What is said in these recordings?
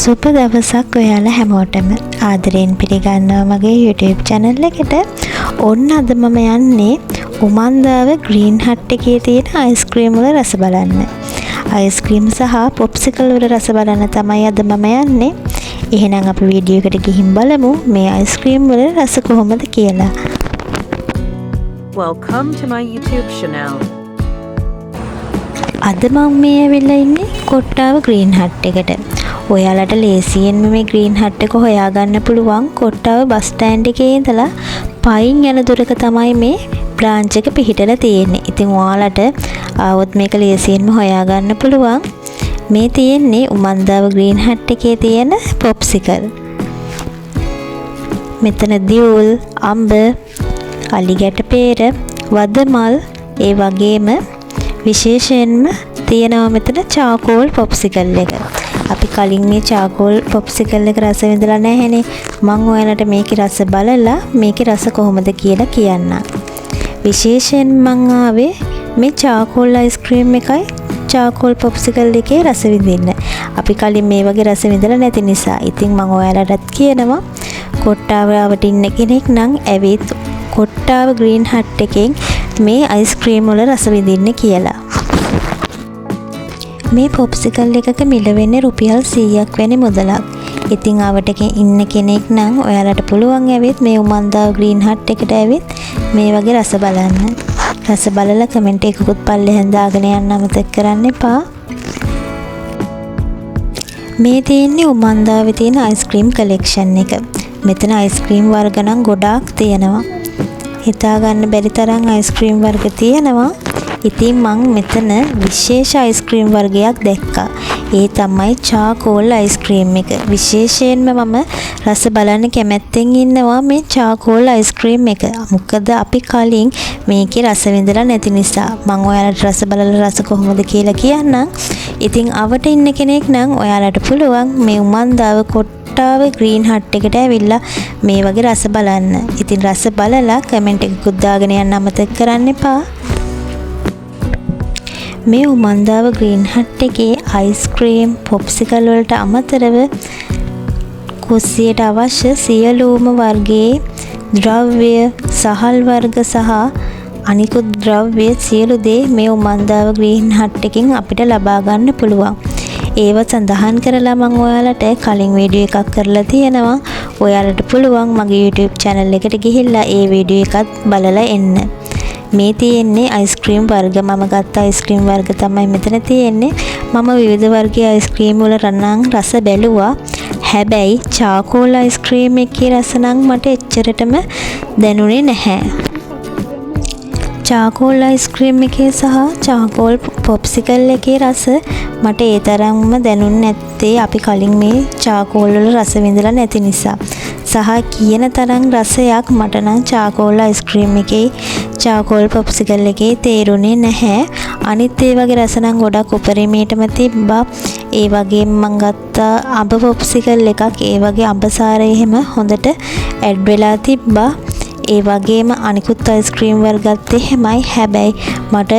සුබ දවසක් ඔයාලා හැමෝටම ආදරයෙන් පිළිගන්නවා මගේ YouTube channel එකට. ඔන්න අද මම යන්නේ උමන්දාව ග්‍රීන් හට් එකේ තියෙන අයිස්ක්‍රීම් වල රස බලන්න. අයිස්ක්‍රීම් සහ පොප්සිකල් වල රස බලන්න තමයි අද මම යන්නේ. එහෙනම් අපි වීඩියෝ එකට ගිහින් බලමු මේ අයිස්ක්‍රීම් වල රස කොහොමද කියලා. Welcome to my YouTube channel. අද මම මේ ඇවිල්ලා ඉන්නේ කොට්ටාව ග්‍රීන් හට් එකට. ඔයාලට ලේසියෙන්ම මේ ග්‍රීන් හට් එක හොයාගන්න පුළුවන් කොට්ටාව බස් ස්ටෑන්ඩ් එකේ ඉඳලා පයින් යන දුරක තමයි මේ බ්‍රාන්ච් එක පිහිටලා තියෙන්නේ. ඉතින් ඔයාලට ආවොත් මේක ලේසියෙන්ම හොයාගන්න පුළුවන්. මේ තියෙන්නේ උමන්දාව ග්‍රීන් හට් එකේ තියෙන පොප්සිකල්. මෙතන දියුල්, අඹ, අලිගැට peer, වදමල්, ඒ වගේම විශේෂයෙන්ම තියෙනවා මෙතන චාකෝල් පොප්සිකල් එක. අපි කලින් මේ චාකෝල් පොප්සිකල් එක රස විඳලා නැහැනේ. මම ඔයාලට මේකේ රස බලලා මේකේ රස කොහොමද කියලා කියන්නම්. විශේෂයෙන් මම ආවේ මේ චාකෝල් අයිස්ක්‍රීම් එකයි චාකෝල් පොප්සිකල් එකේ රස විඳින්න. අපි කලින් මේ වගේ රස විඳලා නැති නිසා. ඉතින් මම ඔයාලටත් කියනවා කොට්ටාවට ඉන්න කෙනෙක් නම් ඇවිත් කොට්ටාව ග්‍රීන් හට් එකෙන් මේ අයිස්ක්‍රීම් වල රස විඳින්න කියලා. මේ පොප්සිකල් එකක මිල වෙන්නේ රුපියල් 100ක් වැනි මුදලක්. ඉතින් ආවට ඉන්න කෙනෙක් නම් ඔයාලට පුළුවන් ඇවිත් මේ උමන්දාව ග්‍රීන් හට් එකට ඇවිත් මේ වගේ රස බලන්න. රස බලලා කමෙන්ට් එකකුත් පල්ලෙහෙන් දාගෙන යන්න අමතක කරන්න එපා. මේ තියෙන්නේ උමන්දාවේ තියෙන අයිස්ක්‍රීම් කලෙක්ෂන් එක. මෙතන අයිස්ක්‍රීම් වර්ග නම් ගොඩාක් තියෙනවා. හිතා ගන්න බැරි තරම් අයිස්ක්‍රීම් වර්ග තියෙනවා. ඉතින් මං මෙතන විශේෂ අයිස්ක්‍රීම් වර්ගයක් දැක්කා. ඒ තමයි චාකෝල් අයිස්ක්‍රීම් එක. විශේෂයෙන්ම මම රස බලන්න කැමැත්තෙන් ඉන්නවා මේ චාකෝල් අයිස්ක්‍රීම් එක. මොකද අපි කලින් මේකේ රස විඳලා නැති නිසා. මං ඔයාලට රස බලලා රස කොහොමද කියලා කියන්නම්. ඉතින් අවට ඉන්න කෙනෙක් නම් ඔයාලට පුළුවන් මේ උමන්දාව කොට්ටාව ග්‍රීන් හට් එකට ඇවිල්ලා මේ වගේ රස බලන්න. ඉතින් රස බලලා කමෙන්ට් එකකුත් දාගෙන යන්න අමතක කරන්න එපා. මේ උමන්දාව ග්‍රීන් හට් එකේ අයිස්ක්‍රීම් පොප්සිකල් වලට අමතරව කුස්සියට අවශ්‍ය සියලුම වර්ගයේ ද්‍රව්‍ය, සහල් වර්ග සහ අනිකුත් ද්‍රව්‍ය සියලු දේ මේ උමන්දාව ග්‍රීන් හට් එකෙන් අපිට ලබා ගන්න පුළුවන්. ඒව සඳහන් කරලා මම ඔයාලට කලින් වීඩියෝ එකක් කරලා තියෙනවා. ඔයාලට පුළුවන් මගේ YouTube channel එකට ගිහිල්ලා ඒ වීඩියෝ එකත් බලලා එන්න. මේ තියෙන්නේ අයිස්ක්‍රීම් වර්ග. මම ගත්ත අයිස්ක්‍රීම් වර්ග තමයි මෙතන තියෙන්නේ. මම විවිධ වර්ගයේ අයිස්ක්‍රීම් වල රස බැලුවා. හැබැයි චාකෝල් අයිස්ක්‍රීම් එකේ රස නම් මට එච්චරටම දැනුනේ නැහැ. චාකෝල් අයිස්ක්‍රීම් එකේ සහ චාකෝල් පොප්සිකල් එකේ රස මට ඒ තරම්ම දැනුන්නේ නැත්තේ අපි කලින් මේ චාකෝල් වල රස විඳලා නැති නිසා. සහ කියන තරම් රසයක් මට නම් චාකෝල් අයිස්ක්‍රීම් එකේ චාකෝල් පොප්සිකල් එකේ තේරුනේ නැහැ. අනිත් ඒ වගේ රස නම් ගොඩක් උපරිමයටම තිබ්බා. ඒ වගේම මම ගත්ත අඹ පොප්සිකල් එකක් ඒ වගේ අඹ සාරය එහෙම හොඳට ඇඩ් වෙලා තිබ්බා. ඒ වගේම අනිකුත් අයිස්ක්‍රීම් වර්ගත් එහෙමයි. හැබැයි මට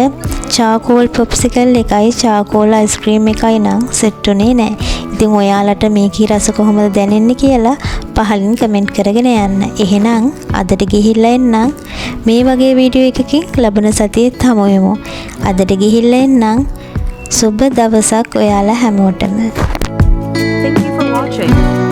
චාකෝල් පොප්සිකල් එකයි චාකෝල් අයිස්ක්‍රීම් එකයි නම් සෙට් උනේ නැහැ. ඉතින් ඔයාලට මේකේ රස කොහොමද දැනෙන්නේ කියලා පහලින් කමෙන්ට් කරගෙන යන්න. එහෙනම් අදට ගිහිල්ලා එන්නම්. මේ වගේ වීඩියෝ එකකින් ලබන සතියේත් හමු වෙමු. අදට ගිහිල්ලා එන්නම්. සුබ දවසක් ඔයාලා හැමෝටම. Thank you for watching.